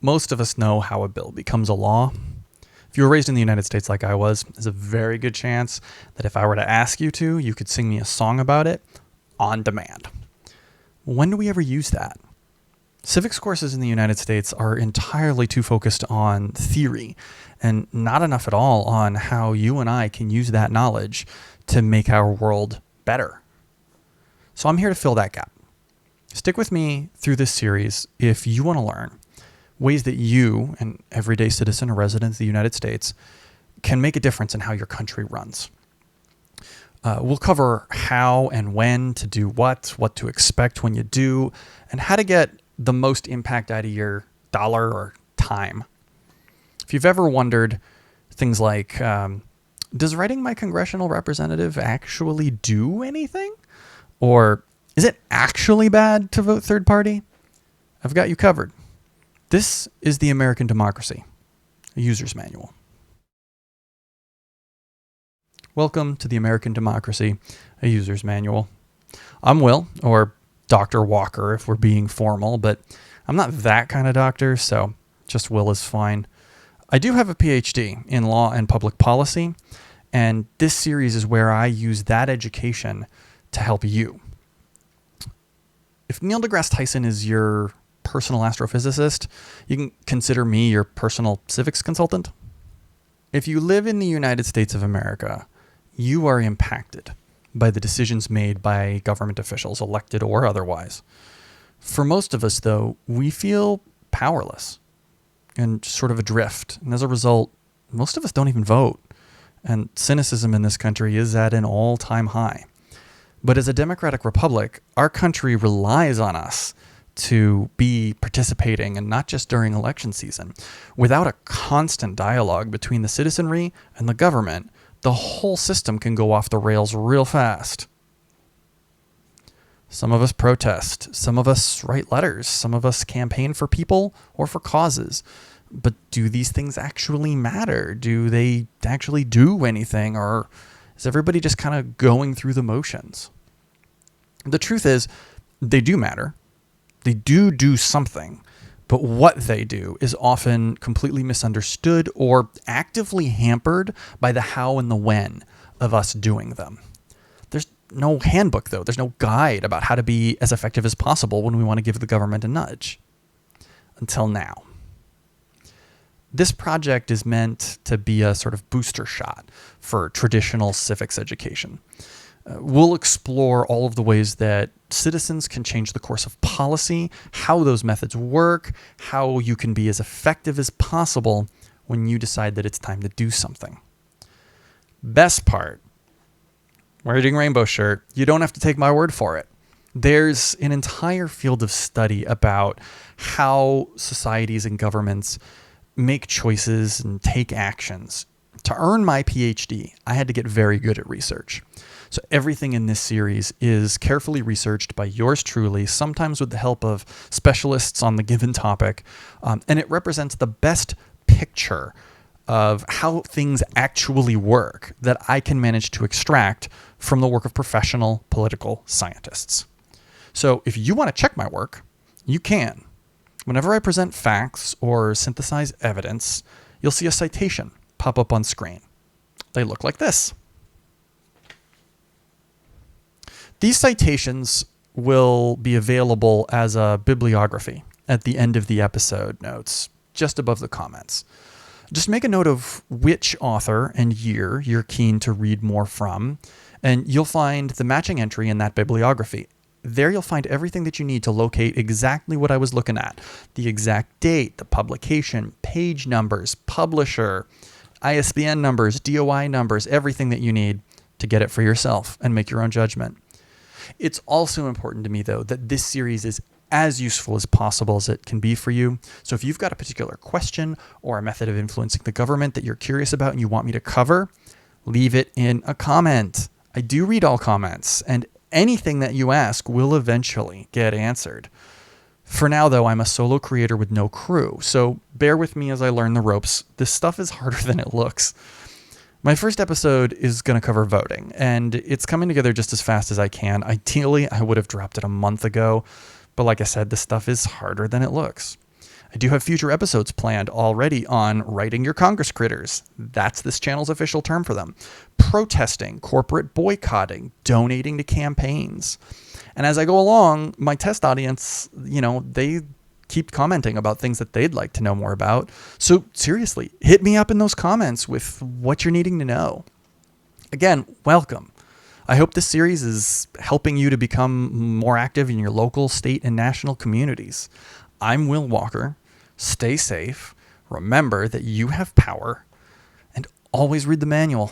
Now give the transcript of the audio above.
Most of us know how a bill becomes a law. If you were raised in the United States like I was, there's a very good chance that if I were to ask you to, you could sing me a song about it on demand. When do we ever use that? Civics courses in the United States are entirely too focused on theory and not enough at all on how you and I can use that knowledge to make our world better. So I'm here to fill that gap. Stick with me through this series if you want to learn ways that you, an everyday citizen or resident of the United States, can make a difference in how your country runs. We'll cover how and when to do what to expect when you do, and how to get the most impact out of your dollar or time. If you've ever wondered things like, does writing my congressional representative actually do anything? Or is it actually bad to vote third party? I've got you covered. This is The American Democracy, a user's manual. Welcome to The American Democracy, a user's manual. I'm Will, or Dr. Walker if we're being formal, but I'm not that kind of doctor, so just Will is fine. I do have a PhD in law and public policy, and this series is where I use that education to help you. If Neil deGrasse Tyson is your personal astrophysicist, you can consider me your personal civics consultant. If you live in the United States of America, you are impacted by the decisions made by government officials, elected or otherwise. For most of us, though, we feel powerless and sort of adrift. And as a result, most of us don't even vote. And cynicism in this country is at an all-time high. But as a democratic republic, our country relies on us to be participating, and not just during election season. Without a constant dialogue between the citizenry and the government, the whole system can go off the rails real fast. Some of us protest, some of us write letters, some of us campaign for people or for causes. But do these things actually matter? Do they actually do anything? Or is everybody just kind of going through the motions? The truth is, they do matter. They do something. But what they do is often completely misunderstood or actively hampered by the how and the when of us doing them. There's no handbook, though. There's no guide about how to be as effective as possible when we want to give the government a nudge. Until now. This project is meant to be a sort of booster shot for traditional civics education. We'll explore all of the ways that citizens can change the course of policy, how those methods work, how you can be as effective as possible when you decide that it's time to do something. Best part, wearing rainbow shirt, you don't have to take my word for it. There's an entire field of study about how societies and governments make choices and take actions. To earn my PhD, I had to get very good at research. So everything in this series is carefully researched by yours truly, sometimes with the help of specialists on the given topic, and it represents the best picture of how things actually work that I can manage to extract from the work of professional political scientists. So if you want to check my work, you can. Whenever I present facts or synthesize evidence, you'll see a citation pop up on screen. They look like this. These citations will be available as a bibliography at the end of the episode notes, just above the comments. Just make a note of which author and year you're keen to read more from, and you'll find the matching entry in that bibliography. There you'll find everything that you need to locate exactly what I was looking at. The exact date, the publication, page numbers, publisher, ISBN numbers, DOI numbers, everything that you need to get it for yourself and make your own judgment. It's also important to me, though, that this series is as useful as possible as it can be for you. So if you've got a particular question or a method of influencing the government that you're curious about and you want me to cover, leave it in a comment. I do read all comments, and anything that you ask will eventually get answered. For now, though, I'm a solo creator with no crew, so bear with me as I learn the ropes. This stuff is harder than it looks. My first episode is going to cover voting, and it's coming together just as fast as I can. Ideally, I would have dropped it a month ago, but like I said, this stuff is harder than it looks. I do have future episodes planned already on writing your Congresscritters. That's this channel's official term for them. Protesting, corporate boycotting, donating to campaigns. And as I go along, my test audience, they keep commenting about things that they'd like to know more about. So seriously, hit me up in those comments with what you're needing to know. Again, welcome. I hope this series is helping you to become more active in your local, state, and national communities. I'm Will Walker. Stay safe. Remember that you have power, and always read the manual.